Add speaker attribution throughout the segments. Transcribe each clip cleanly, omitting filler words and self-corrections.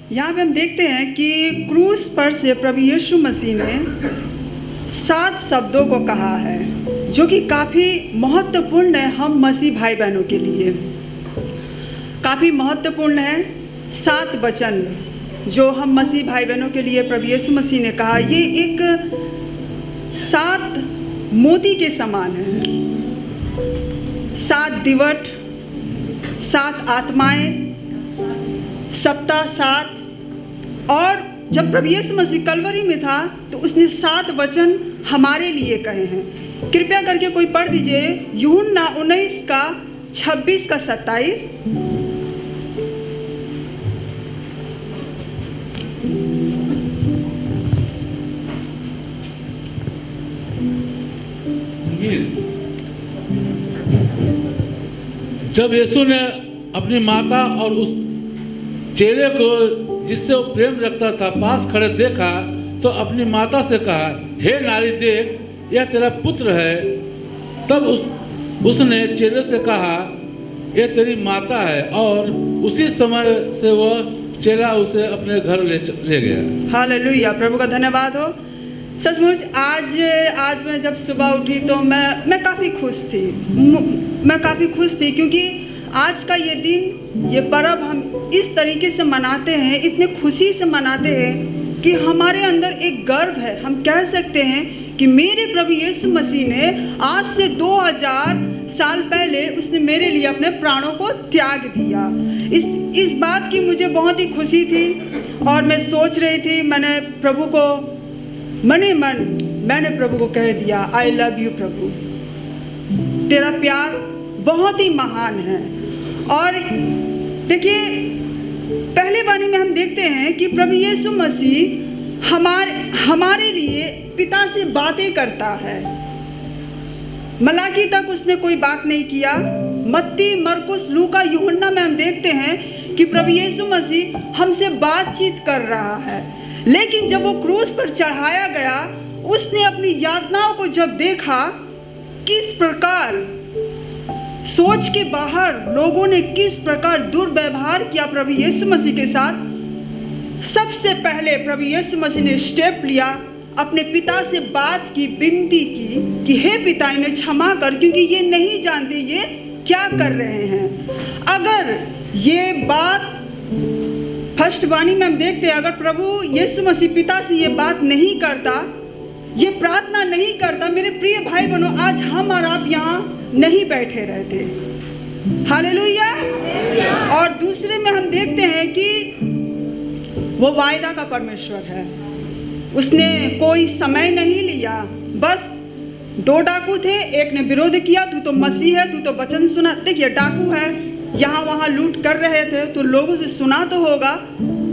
Speaker 1: यहाँ पे हम देखते हैं कि क्रूस पर से प्रभु यीशु मसीह ने 7 शब्दों को कहा है, जो कि काफ़ी महत्वपूर्ण है हम मसीह भाई बहनों के लिए। काफ़ी महत्वपूर्ण है 7 वचन जो हम मसीह भाई बहनों के लिए प्रभु यीशु मसीह ने कहा। ये एक 7 मोती के समान है। 7 दिवट, 7 आत्माएं, सप्ताह 7। और जब प्रभु यीशु मसीह कलवरी में था तो उसने 7 वचन हमारे लिए कहे हैं। कृपया करके कोई पढ़ दीजिए यूहन्ना 19 का 26 का 27।
Speaker 2: जब यीशु ने अपनी माता और उस चेले को जिससे वो प्रेम रखता था पास खड़े देखा तो अपनी माता से कहा, हे नारी देख, यह तेरा पुत्र है। तब उसने चेले से कहा, यह तेरी माता है। और उसी समय से वह चेला उसे अपने घर ले गया।
Speaker 1: हालेलुया, प्रभु का धन्यवाद हो। सचमुच आज मैं जब सुबह उठी तो मैं काफ़ी खुश थी। मैं काफ़ी खुश थी क्योंकि आज का ये दिन, ये पर्व हम इस तरीके से मनाते हैं, इतने खुशी से मनाते हैं कि हमारे अंदर एक गर्व है। हम कह सकते हैं कि मेरे प्रभु यीशु मसीह ने आज से 2000 साल पहले उसने मेरे लिए अपने प्राणों को त्याग दिया। इस बात की मुझे बहुत ही खुशी थी। और मैं सोच रही थी, मैंने प्रभु को कह दिया, आई लव यू प्रभु, तेरा प्यार बहुत ही महान है। और देखिए पहले वाणी में हम देखते हैं कि प्रभु यीशु मसीह हमारे लिए पिता से बातें करता है। मलाकी तक उसने कोई बात नहीं किया। मत्ती, मरकुस, लूका, यूहन्ना में हम देखते हैं कि प्रभु यीशु मसीह हमसे बातचीत कर रहा है। लेकिन जब वो क्रूस पर चढ़ाया गया, उसने अपनी यातनाओं को जब देखा, किस प्रकार सोच के बाहर लोगों ने किस प्रकार दुर्व्यवहार किया प्रभु यीशु मसीह के साथ, सबसे पहले प्रभु यीशु मसीह ने स्टेप लिया, अपने पिता से बात की, विनती की कि हे पिता, इन्हें क्षमा कर, क्योंकि ये नहीं जानते ये क्या कर रहे हैं। अगर ये बात फर्स्ट वाणी में हम देखते हैं, अगर प्रभु यीशु मसीह पिता से ये बात नहीं करता, ये प्रार्थना नहीं करता, मेरे प्रिय भाई बहनों, आज हम और आप यहाँ नहीं बैठे रहते। हालेलुया। और दूसरे में हम देखते हैं कि वो वायदा का परमेश्वर है। उसने कोई समय नहीं लिया। बस 2 डाकू थे, एक ने विरोध किया, तू तो मसीह है, तू तो वचन सुना। देखिए डाकू है, यहाँ वहाँ लूट कर रहे थे, तो लोगों से सुना तो होगा।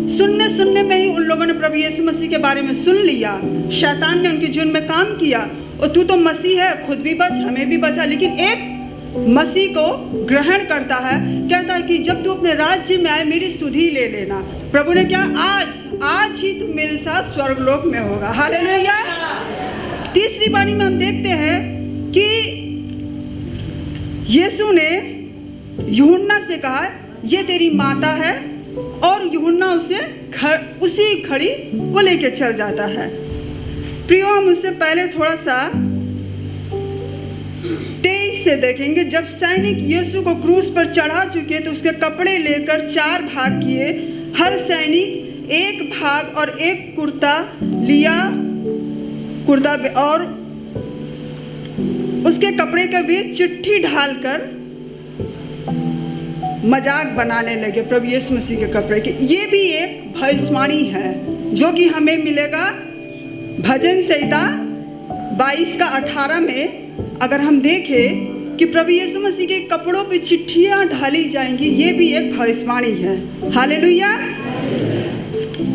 Speaker 1: सुनने में ही उन लोगों ने प्रभु यीशु मसीह के बारे में सुन लिया। शैतान ने उनके जीवन में काम किया, और तू तो मसीह है, खुद भी बच, हमें भी बचा। लेकिन एक मसीह को ग्रहण करता है, कहता है कि जब तू अपने राज्य में आए मेरी सुधि ले लेना। प्रभु ने क्या, आज ही तू मेरे साथ स्वर्गलोक में होगा। हालेलुया। तीसरी वाणी में हम देखते हैं कि यीशु ने यूहन्ना से कहा, ये तेरी माता है, और यूहन्ना उसी घड़ी वो लेके चल जाता है। प्रियो, हम उससे पहले थोड़ा सा 23 से देखेंगे। जब सैनिक यीशु को क्रूस पर चढ़ा चुके तो उसके कपड़े लेकर 4 भाग किए। हर सैनिक 1 भाग और 1 कुर्ता लिया, और उसके कपड़े के बीच चिट्ठी डालकर मजाक बनाने लगे प्रभु यीशु मसीह के कपड़े के। ये भी एक भविष्यवाणी है जो कि हमें मिलेगा भजन संहिता 22 का 18 में। अगर हम देखें कि प्रभु यीशु मसीह के कपड़ों पे चिट्ठियां ढाली जाएंगी, ये भी एक भविष्यवाणी है। हालेलुया।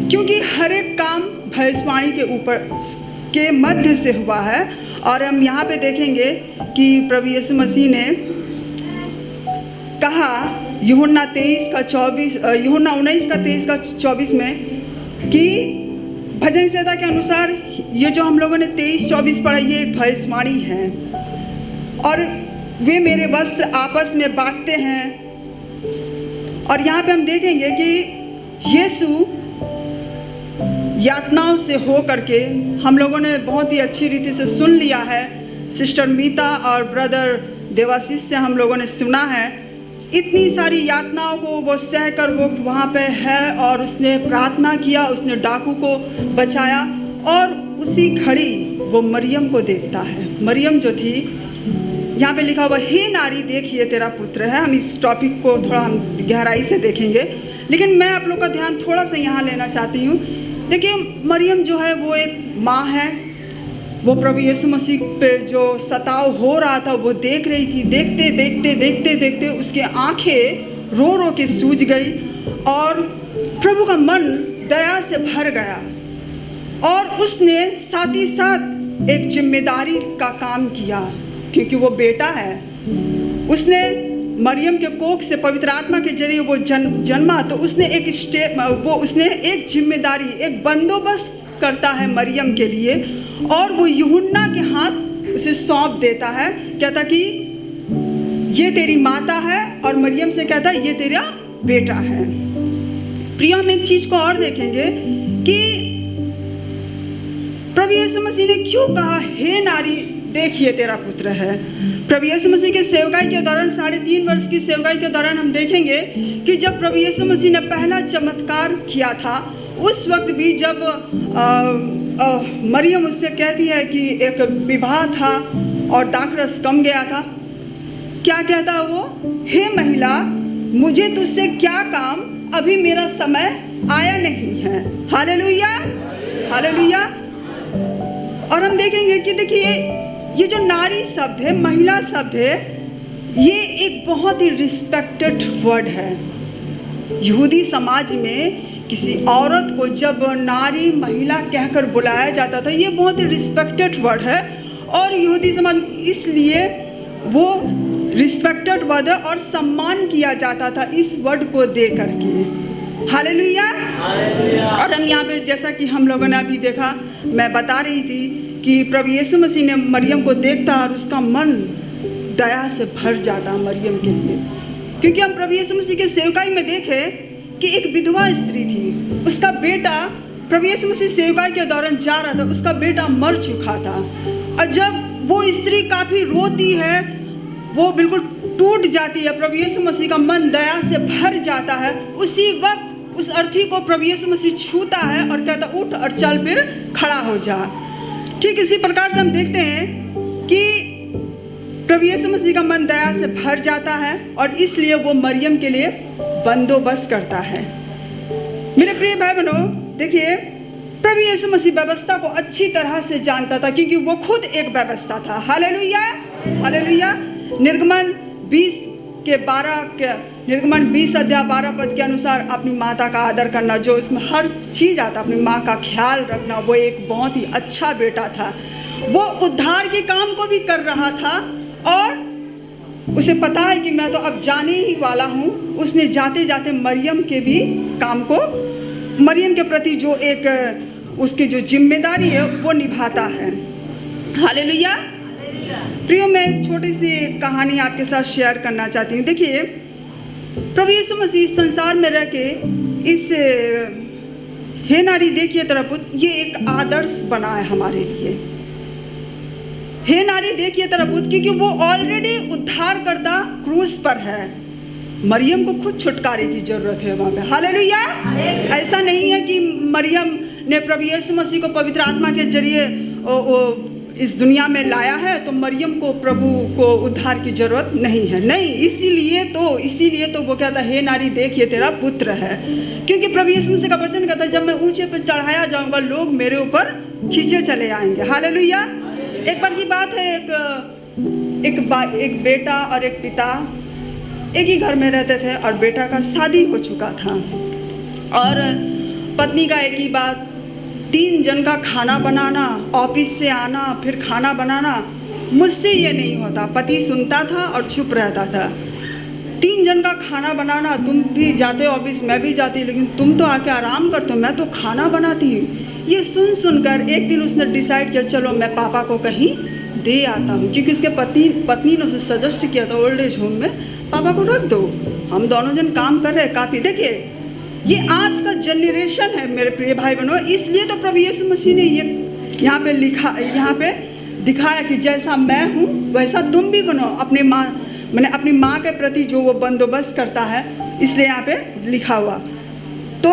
Speaker 1: क्योंकि हर एक काम भविष्यवाणी के ऊपर के मध्य से हुआ है। और हम यहाँ पे देखेंगे कि प्रभु यीशु मसीह ने कहा यूहन्ना 19 का 23 का 24 में कि भजन संहिता के अनुसार ये जो हम लोगों ने 23-24 पढ़ा, ये एक भविष्यवाणी है। और वे मेरे वस्त्र आपस में बांटते हैं। और यहाँ पे हम देखेंगे कि यीशु यातनाओं से हो करके हम लोगों ने बहुत ही अच्छी रीति से सुन लिया है। सिस्टर मीता और ब्रदर देवाशीष से हम लोगों ने सुना है, इतनी सारी यातनाओं को वो सह कर वो वहाँ पे है और उसने प्रार्थना किया, उसने डाकू को बचाया और उसी घड़ी वो मरियम को देखता है। मरियम जो थी, यहाँ पे लिखा हुआ हे नारी देख ये तेरा पुत्र है। हम इस टॉपिक को थोड़ा हम गहराई से देखेंगे, लेकिन मैं आप लोग का ध्यान थोड़ा सा यहाँ लेना चाहती हूँ। देखिए, मरियम जो है वो एक माँ है। वो प्रभु यीशु मसीह पे जो सताव हो रहा था वो देख रही थी। देखते देखते देखते देखते उसके आंखें रो रो के सूज गई और प्रभु का मन दया से भर गया और उसने साथ ही साथ एक जिम्मेदारी का काम किया, क्योंकि वो बेटा है। उसने मरियम के कोख से पवित्र आत्मा के जरिए वो जन्मा, तो उसने एक जिम्मेदारी, एक बंदोबस्त करता है मरियम के लिए और वो यूहन्ना के हाथ उसे सौंप देता है। कहता कि ये तेरी माता है और मरियम से कहता है ये तेरा बेटा है। प्रिय, हम एक चीज को और देखेंगे कि प्रभु यीशु मसीह ने क्यों कहा हे नारी देखिए तेरा पुत्र है। प्रभु यीशु मसीह के सेवकाई के दौरान 3.5 वर्ष की सेवकाई के दौरान हम देखेंगे कि जब प्रभु यीशु मसीह ने पहला चमत्कार किया था, उस वक्त भी जब मरियम उससे कहती है कि एक विवाह था और दाखरस कम गया था, क्या कहता वो, हे महिला मुझे तुझसे क्या काम, अभी मेरा समय आया नहीं है। Hallelujah, hallelujah. और हम देखेंगे कि देखिए ये जो नारी शब्द है, महिला शब्द है, ये एक बहुत ही रिस्पेक्टेड वर्ड है। यहूदी समाज में किसी औरत को जब नारी महिला कहकर बुलाया जाता था, ये बहुत ही रिस्पेक्टेड वर्ड है और यहूदी समाज इसलिए वो रिस्पेक्टेड वर्ड है और सम्मान किया जाता था इस वर्ड को दे करके। हालेलुया। और हम यहाँ पे जैसा कि हम लोगों ने अभी देखा, मैं बता रही थी कि प्रभु यीशु मसीह ने मरियम को देखता और उसका मन दया से भर जाता मरियम के लिए, क्योंकि हम प्रभु यीशु मसीह के सेवकाई में देखे कि एक विधवा स्त्री थी, उसका बेटा प्रभु यीशु मसीह सेवकाई के दौरान जा रहा था, उसका बेटा मर चुका था और जब वो स्त्री काफ़ी रोती है, वो बिल्कुल टूट जाती है, प्रभु यीशु मसीह का मन दया से भर जाता है। उसी वक्त उस अर्थी को प्रभु यीशु मसीह छूता है और कहता उठ और चल फिर खड़ा हो जा। ठीक इसी प्रकार से हम देखते हैं कि प्रभु यीशु मसीह का मन दया से भर जाता है और इसलिए वो मरियम के लिए बंदोबस्त करता है। मेरे प्रिय भाई बहनों, देखिए प्रभु यीशु मसीह व्यवस्था को अच्छी तरह से जानता था, क्योंकि वो खुद एक व्यवस्था था। Hallelujah, hallelujah. निर्गमन 20 अध्याय 12 पद के अनुसार अपनी माता का आदर करना, जो इसमें हर चीज़ आता, अपनी माँ का ख्याल रखना, वो एक बहुत ही अच्छा बेटा था। वो उद्धार के काम को भी कर रहा था और उसे पता है कि मैं तो अब जाने ही वाला हूँ। उसने जाते जाते मरियम के भी काम को, मरियम के प्रति जो एक उसकी जो जिम्मेदारी है वो निभाता है। हालेलुया। प्रियो, मैं एक छोटी सी कहानी आपके साथ शेयर करना चाहती हूँ। देखिए, प्रभु यीशु मसीह इस संसार में रह के इस हे नारी देखिए तेरा पुत्र, ये एक आदर्श बना है हमारे लिए। हे नारी देखिए तेरा पुत्र, क्योंकि वो ऑलरेडी उद्धारकर्ता क्रूस पर है। मरियम को खुद छुटकारे की जरूरत है वहाँ पे। हालेलुया। ऐसा नहीं है कि मरियम ने प्रभु यीशु मसीह को पवित्र आत्मा के जरिए इस दुनिया में लाया है तो मरियम को प्रभु को उद्धार की जरूरत नहीं है। नहीं, इसीलिए तो वो कहता है हे नारी देखिए तेरा पुत्र है, क्योंकि प्रभु यीशु मसीह का वचन कहता है जब मैं ऊंचे पर चढ़ाया जाऊंगा लोग मेरे ऊपर खींचे चले आएंगे। हालेलुया। एक बार की बात है, एक बेटा और एक पिता एक ही घर में रहते थे और बेटा का शादी हो चुका था और पत्नी का एक ही बात, 3 जन का खाना बनाना, ऑफिस से आना फिर खाना बनाना, मुझसे ये नहीं होता। पति सुनता था और चुप रहता था। 3 जन का खाना बनाना, तुम भी जाते हो ऑफिस, मैं भी जाती, लेकिन तुम तो आके आराम करते हो, मैं तो खाना बनाती हूँ। ये सुनकर एक दिन उसने डिसाइड किया चलो मैं पापा को कहीं दे आता हूँ, क्योंकि उसके पत्नी ने उसे सजेस्ट किया था ओल्ड एज होम में पापा को रख दो, हम दोनों जन काम कर रहे हैं काफ़ी। देखिए ये आज का जनरेशन है मेरे प्रिय भाई बहनों। इसलिए तो प्रभु यीशु मसीह ने ये यहाँ पे लिखा, यहाँ पे दिखाया कि जैसा मैं हूँ वैसा तुम भी बनो। मैंने अपनी माँ के प्रति जो वो बंदोबस्त करता है, इसलिए यहाँ पे लिखा हुआ। तो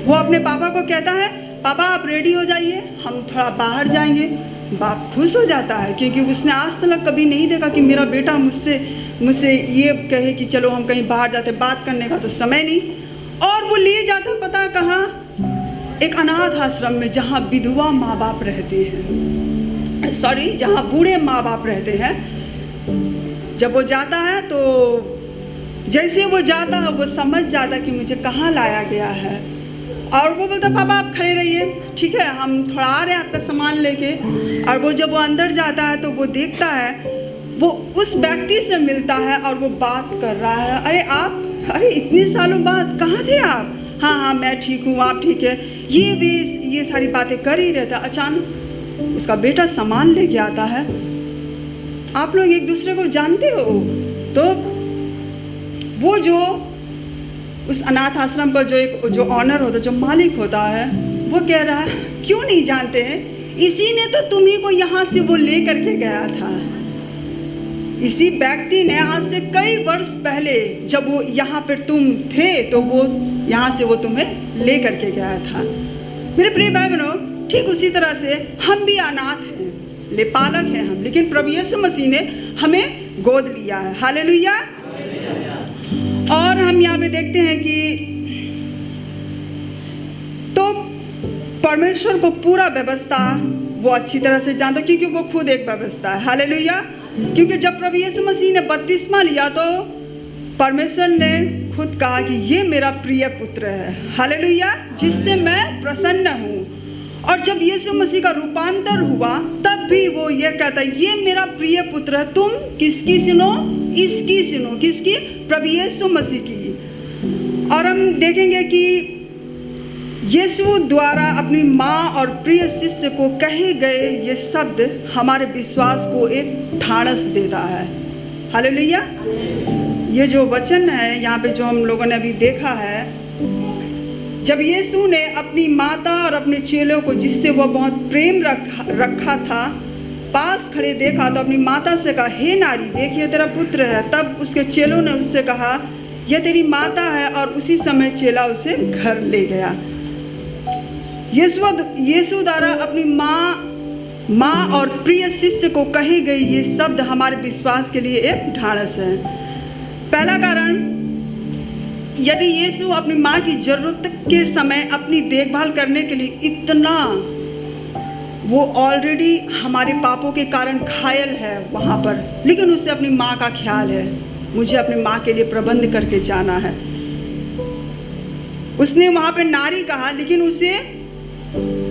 Speaker 1: वो अपने पापा को कहता है, पापा आप रेडी हो जाइए, हम थोड़ा बाहर जाएंगे। बाप खुश हो जाता है क्योंकि उसने आज तक कभी नहीं देखा कि मेरा बेटा मुझसे ये कहे कि चलो हम कहीं बाहर जाते, बात करने का तो समय नहीं। और वो ले जाता पता कहाँ, एक अनाथ आश्रम में जहाँ विधवा माँ बाप रहते हैं, जहाँ बूढ़े माँ बाप रहते हैं। जब वो जाता है तो जैसे वो जाता है वो समझ जाता कि मुझे कहाँ लाया गया है। और वो बोलता पापा आप खड़े रहिए, ठीक है हम थोड़ा आ रहे हैं आपका सामान लेके। और वो जब वो अंदर जाता है तो वो देखता है, वो उस व्यक्ति से मिलता है और वो बात कर रहा है, अरे इतने सालों बाद कहाँ थे आप? हाँ मैं ठीक हूँ, आप ठीक है, ये सारी बातें कर ही रहता। अचानक उसका बेटा सामान लेके आता है। आप लोग एक दूसरे को जानते हो? तो वो जो उस अनाथ आश्रम पर जो ऑनर होता, जो मालिक होता है, वो कह रहा है क्यों नहीं जानते हैं, इसी ने तो तुम्ही को यहाँ से वो ले करके गया था। इसी व्यक्ति ने आज से कई वर्ष पहले जब वो यहाँ पर तुम थे तो वो यहाँ से वो तुम्हें ले करके गया था। मेरे प्रिय भाई बहनों, ठीक उसी तरह से हम भी अनाथ हैं, लेपालक हैं हम, लेकिन प्रभु यीशु मसीह ने हमें गोद लिया है। हालेलुया। और हम यहाँ पे देखते हैं कि तो परमेश्वर को पूरा व्यवस्था वो अच्छी तरह से जानता, क्योंकि वो खुद एक व्यवस्था है। हालेलुया। क्योंकि जब प्रभु यीशु मसीह ने बपतिस्मा लिया तो परमेश्वर ने खुद कहा कि ये मेरा प्रिय पुत्र है, हालेलुया, जिससे मैं प्रसन्न हूँ। और जब यीशु मसीह का रूपांतर हुआ तब भी वो ये कहता है ये मेरा प्रिय पुत्र है, तुम किसकी सुनो? इसकी सुनो। किसकी? प्रभु यीशु मसीह की। और हम देखेंगे कि यीशु द्वारा अपनी माँ और प्रिय शिष्य को कहे गए ये शब्द हमारे विश्वास को एक ढाढ़स देता है। हालेलुया। ये जो वचन है यहाँ पे जो हम लोगों ने अभी देखा है, जब यीशु ने अपनी माता और अपने चेलों को, जिससे वो बहुत प्रेम रखा था, पास खड़े देखा तो अपनी माता से कहा, हे नारी देखिए तेरा पुत्र है। तब उसके चेलों ने उससे कहा, यह तेरी माता है। और उसी समय चेला उसे घर ले गया। यीशु द्वारा अपनी माँ और प्रिय शिष्य को कही गई ये शब्द हमारे विश्वास के लिए एक ढाढ़स है। पहला कारण, यदि यीशु अपनी माँ की जरूरत के समय अपनी देखभाल करने के लिए इतना, वो ऑलरेडी हमारे पापों के कारण घायल है वहाँ पर, लेकिन उसे अपनी माँ का ख्याल है, मुझे अपनी माँ के लिए प्रबंध करके जाना है। उसने वहाँ पे नारी कहा, लेकिन उसे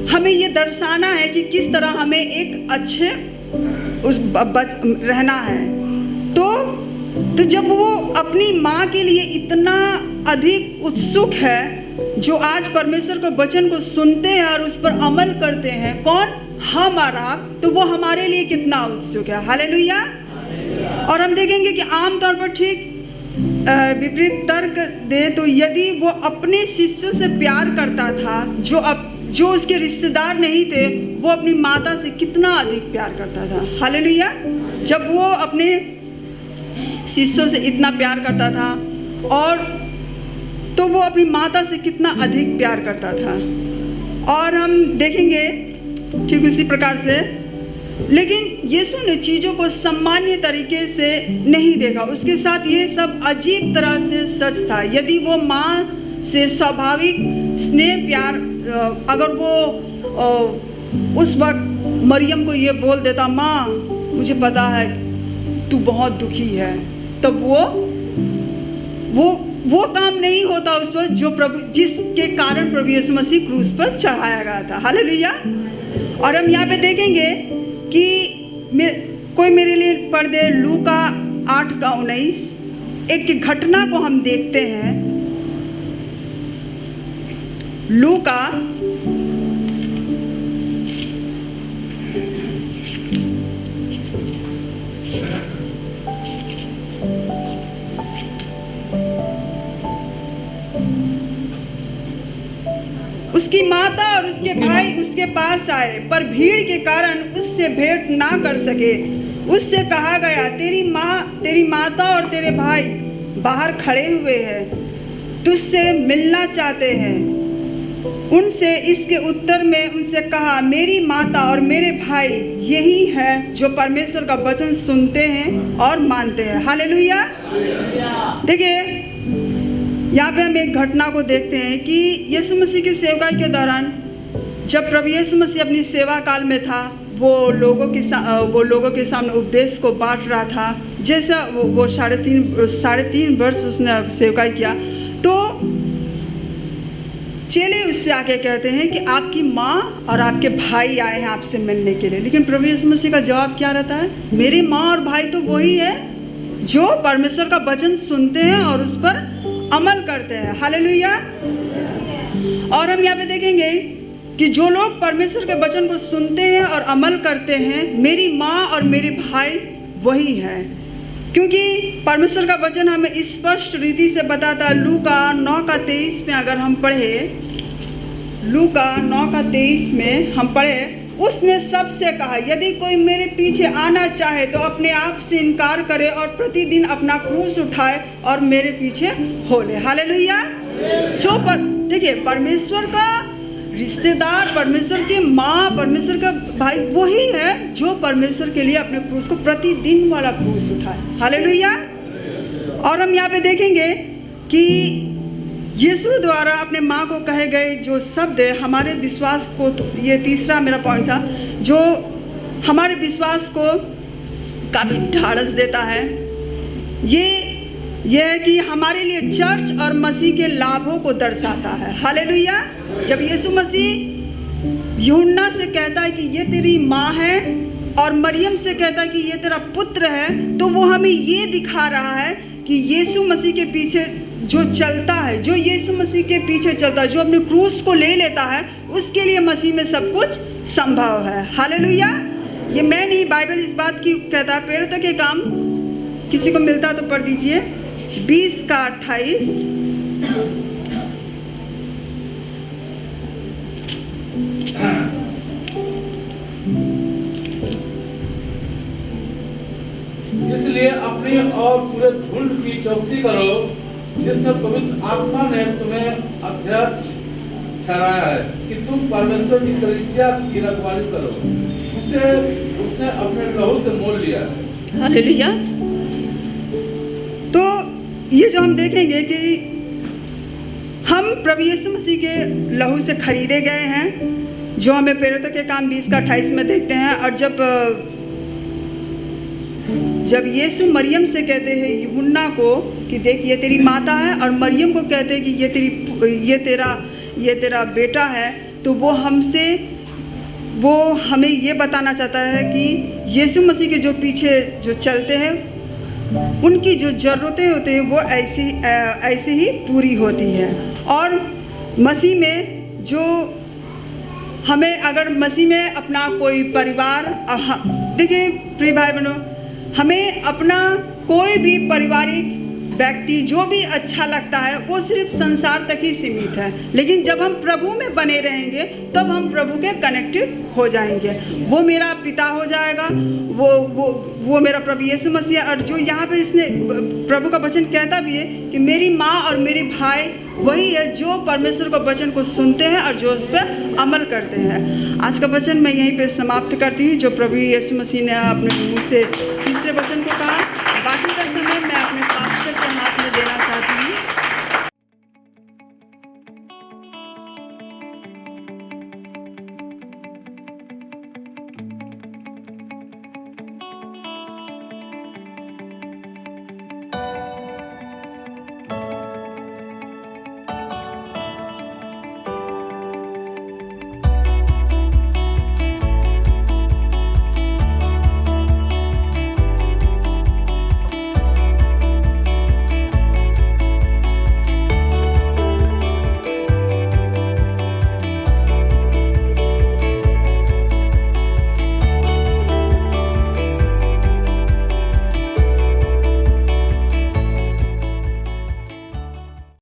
Speaker 1: हमें ये दर्शाना है कि किस तरह हमें एक अच्छे रहना है। तो जब वो अपनी माँ के लिए इतना अधिक उत्सुक है, जो आज परमेश्वर के वचन को सुनते हैं और उस पर अमल करते हैं, कौन? हम और आप। तो वो हमारे लिए कितना उत्सुक है। हालेलुया। और हम देखेंगे कि आमतौर पर ठीक विपरीत तर्क दे तो यदि वो अपने शिष्यों से प्यार करता था, जो उसके रिश्तेदार नहीं थे, वो अपनी माता से कितना अधिक प्यार करता था। हालेलुया। जब वो अपने शिष्यों से इतना प्यार करता था, और तो वो अपनी माता से कितना अधिक प्यार करता था। और हम देखेंगे ठीक उसी प्रकार से, लेकिन यीशु ने चीज़ों को सामान्य तरीके से नहीं देखा, उसके साथ ये सब अजीब तरह से सच था। यदि वो माँ से स्वाभाविक स्नेह प्यार, अगर वो उस वक्त मरियम को ये बोल देता, माँ मुझे पता है तू बहुत दुखी है, तब वो काम नहीं होता उस वक्त जो जिसके कारण प्रभु यीशु मसीह क्रूस पर चढ़ाया गया था। हालेलुया। और हम यहाँ पे देखेंगे कि कोई मेरे लिए पढ़ दे लूका 8:19, एक घटना को हम देखते हैं। लूका उसकी माता और उसके भाई उसके पास आए, पर भीड़ के कारण उससे भेंट ना कर सके। उससे कहा गया, तेरी माता और तेरे भाई बाहर खड़े हुए हैं, तुझसे मिलना चाहते हैं। उनसे इसके उत्तर में उनसे कहा, मेरी माता और मेरे भाई यही है जो परमेश्वर का वचन सुनते हैं और मानते हैं। हालेलुया। देखिए, यहाँ पे हम एक घटना को देखते हैं कि यीशु मसीह की सेवकाई के दौरान जब प्रभु यीशु मसीह अपनी सेवा काल में था, वो लोगों के सामने उपदेश को बांट रहा था। जैसा वो साढ़े तीन वर्ष उसने सेवकाई किया, तो चेले उससे आके कहते हैं कि आपकी माँ और आपके भाई आए हैं आपसे मिलने के लिए। लेकिन प्रभु यीशु मसीह का जवाब क्या रहता है? मेरी माँ और भाई तो वही है जो परमेश्वर का वचन सुनते हैं और उस पर अमल करते हैं। हालेलुया। और हम यहाँ पे देखेंगे कि जो लोग परमेश्वर के वचन को सुनते हैं और अमल करते हैं, मेरी माँ और मेरे भाई वही है। क्योंकि परमेश्वर का वचन हमें स्पष्ट रीति से बताता है। लूका 9:23 में अगर हम पढ़े, लूका 9:23 में हम पढ़े, उसने सबसे कहा, यदि कोई मेरे पीछे आना चाहे तो अपने आप से इनकार करे और प्रतिदिन अपना क्रूस उठाए और मेरे पीछे हो ले। हालेलुया। देखिए, परमेश्वर का रिश्तेदार, परमेश्वर की माँ, परमेश्वर का भाई वही है जो परमेश्वर के लिए अपने क्रूस को, प्रतिदिन वाला क्रूस उठाए। हालेलुया। और हम यहाँ पे देखेंगे कि यीशु द्वारा अपने माँ को कहे गए जो शब्द है, हमारे विश्वास को, तो ये तीसरा मेरा पॉइंट था, जो हमारे विश्वास को काफ़ी ढाढ़स देता है। ये है कि हमारे लिए चर्च और मसीह के लाभों को दर्शाता है। हालेलुया। जब यीशु मसीह यूहन्ना से कहता है कि ये तेरी माँ है और मरियम से कहता है कि ये तेरा पुत्र है, तो वो हमें ये दिखा रहा है कि यीशु मसीह के पीछे जो चलता है, जो यीशु मसीह के पीछे चलता है, जो अपने क्रूस को ले लेता है, उसके लिए मसीह में सब कुछ संभव है। हालेलुया। ये मैं नहीं, बाइबल इस बात की कहता है। प्रेरितों के काम किसी को मिलता तो पढ़ दीजिए, 20:28।
Speaker 2: इसलिए अपनी और पूरे झुंड की चौकसी करो, जिसने पवित्र आत्मा ने तुम्हें अध्यक्ष ठहराया है कि तुम परमेश्वर की कलीसिया की रखवाली करो, जिसे उसने अपने लहू से मोल लिया।
Speaker 1: हालेलुया। तो ये जो हम देखेंगे कि हम प्रभु यीशु मसीह के लहू से खरीदे गए हैं, जो हमें प्रेरितों के काम 20:28 में देखते हैं। और जब यीशु मरियम से कहते हैं यूहन्ना को कि देख ये तेरी माता है, और मरियम को कहते हैं कि ये तेरा बेटा है, तो वो हमें ये बताना चाहता है कि यीशु मसीह के जो पीछे जो चलते हैं, उनकी जो ज़रूरतें होती हैं वो ऐसे ही पूरी होती है। और मसीह में जो हमें, अगर मसीह में अपना कोई परिवार, देखिए प्रिय भाई बहनों, हमें अपना कोई भी पारिवारिक व्यक्ति जो भी अच्छा लगता है वो सिर्फ संसार तक ही सीमित है। लेकिन जब हम प्रभु में बने रहेंगे तब हम प्रभु के कनेक्टेड हो जाएंगे। वो मेरा पिता हो जाएगा, वो मेरा प्रभु यीशु मसीह। और जो यहाँ पे इसने प्रभु का वचन कहता भी है कि मेरी माँ और मेरे भाई वही है जो परमेश्वर के वचन को सुनते हैं और जो उस पर अमल करते हैं। आज का वचन मैं यहीं पे समाप्त करती हूँ, जो प्रभु यीशु मसीह ने अपने मुँह से तीसरे वचन को